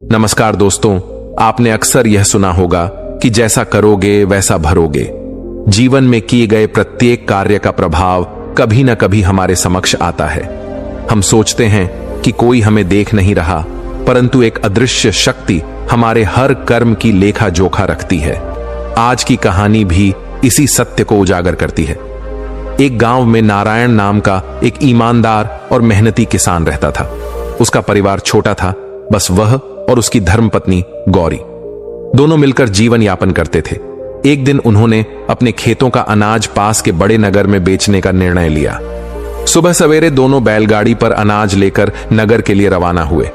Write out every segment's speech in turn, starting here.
नमस्कार दोस्तों, आपने अक्सर यह सुना होगा कि जैसा करोगे वैसा भरोगे। जीवन में किए गए प्रत्येक कार्य का प्रभाव कभी न कभी हमारे समक्ष आता है। हम सोचते हैं कि कोई हमें देख नहीं रहा, परंतु एक अदृश्य शक्ति हमारे हर कर्म की लेखा जोखा रखती है। आज की कहानी भी इसी सत्य को उजागर करती है। एक गांव में नारायण नाम का एक ईमानदार और मेहनती किसान रहता था। उसका परिवार छोटा था, बस वह और उसकी धर्मपत्नी गौरी दोनों मिलकर जीवन यापन करते थे। एक दिन उन्होंने अपने खेतों का अनाज पास के बड़े नगर में बेचने का निर्णय लिया। सुबह सवेरे दोनों बैलगाड़ी पर अनाज लेकर नगर के लिए रवाना हुए।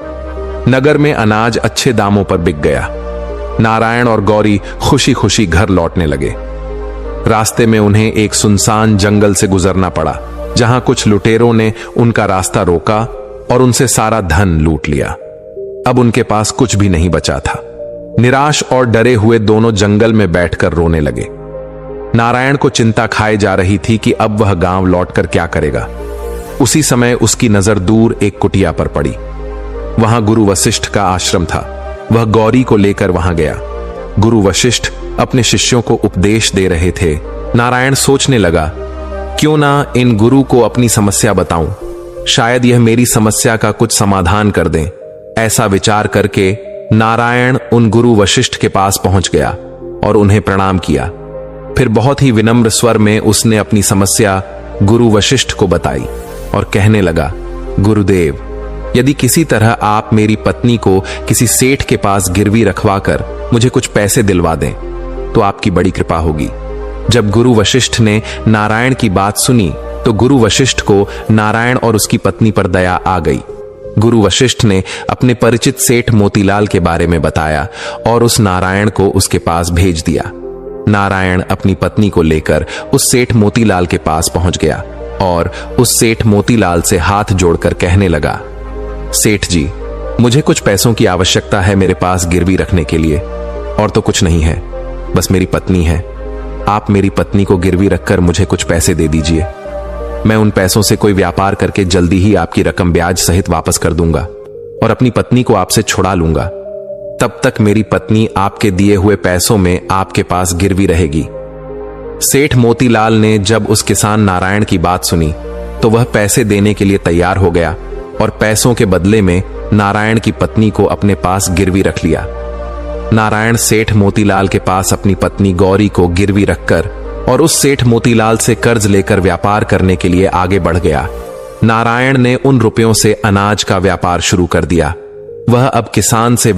नगर में अनाज अच्छे दामों पर बिक गया। नारायण और गौरी खुशी खुशी घर लौटने लगे। रास्ते में उन्हें एक सुनसान जंगल से गुजरना पड़ा, जहां कुछ लुटेरों ने उनका रास्ता रोका और उनसे सारा धन लूट लिया। अब उनके पास कुछ भी नहीं बचा था। निराश और डरे हुए दोनों जंगल में बैठकर रोने लगे। नारायण को चिंता खाए जा रही थी कि अब वह गांव लौटकर क्या करेगा। उसी समय उसकी नजर दूर एक कुटिया पर पड़ी। वहां गुरु वशिष्ठ का आश्रम था। वह गौरी को लेकर वहां गया। गुरु वशिष्ठ अपने शिष्यों को उपदेश दे रहे थे। नारायण सोचने लगा, क्यों ना इन गुरु को अपनी समस्या बताऊं, शायद यह मेरी समस्या का कुछ समाधान कर दें। ऐसा विचार करके नारायण उन गुरु वशिष्ठ के पास पहुंच गया और उन्हें प्रणाम किया। फिर बहुत ही विनम्र स्वर में उसने अपनी समस्या गुरु वशिष्ठ को बताई और कहने लगा, गुरुदेव, यदि किसी तरह आप मेरी पत्नी को किसी सेठ के पास गिरवी रखवाकर मुझे कुछ पैसे दिलवा दें तो आपकी बड़ी कृपा होगी। जब गुरु वशिष्ठ ने नारायण की बात सुनी तो गुरु वशिष्ठ को नारायण और उसकी पत्नी पर दया आ गई। गुरु वशिष्ठ ने अपने परिचित सेठ मोतीलाल के बारे में बताया और उस नारायण को उसके पास भेज दिया। नारायण अपनी पत्नी को लेकर उस सेठ मोतीलाल के पास पहुंच गया और उस सेठ मोतीलाल से हाथ जोड़कर कहने लगा, सेठ जी, मुझे कुछ पैसों की आवश्यकता है मेरे पास गिरवी रखने के लिए। और तो कुछ नहीं है, बस मेरी पत्नी है। आप मेरी पत्नी को गिरवी रखकर मुझे कुछ पैसे दे दीजिए। मैं उन पैसों से कोई व्यापार करके जल्दी ही आपकी रकम ब्याज सहित वापस कर दूंगा और अपनी पत्नी को आपसे छुड़ा लूंगा। तब तक मेरी पत्नी आपके दिए हुए पैसों में आपके पास गिरवी रहेगी। सेठ मोतीलाल ने जब उस किसान नारायण की बात सुनी तो वह पैसे देने के लिए तैयार हो गया और पैसों के बदले में नारायण की पत्नी को अपने पास गिरवी रख लिया। नारायण सेठ मोतीलाल के पास अपनी पत्नी गौरी को गिरवी रखकर और उस सेठ मोतीलाल से कर्ज लेकर व्यापार करने के लिए आगे बढ़ गया। नारायण ने उन रुपयों से अनाज का व्यापार शुरू कर दिया। वह अब किसान से